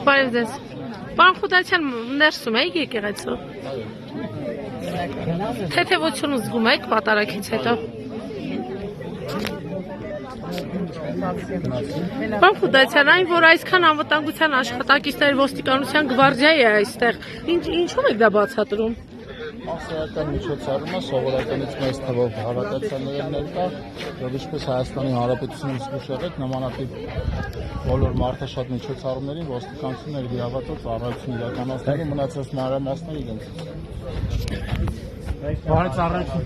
Պարեզես, պարան խուդացյան ներսում էիք եկեղեցու, թեթևություն զգում եք պատարագից հետո, պարան խուդացյան, այն որ այսքան անվտանգության աշխատակիցներ ոստիկանության գվարդիա է այստեղ, ինչով եք դա բացատրում? Մասսայական միջոցառումը սովորականից մեծ թվով հավատացյալներ կա, եւ ինչպես Հայաստանի Հանրապետությունում զգուշացեք նմանատիպ բոլոր մարդաշատ միջոցառումներին ոստիկանությունները դիավատող ծառայություն իրականացնելու մնացած մանրամասները իրենց։ Բարի ծառայություն։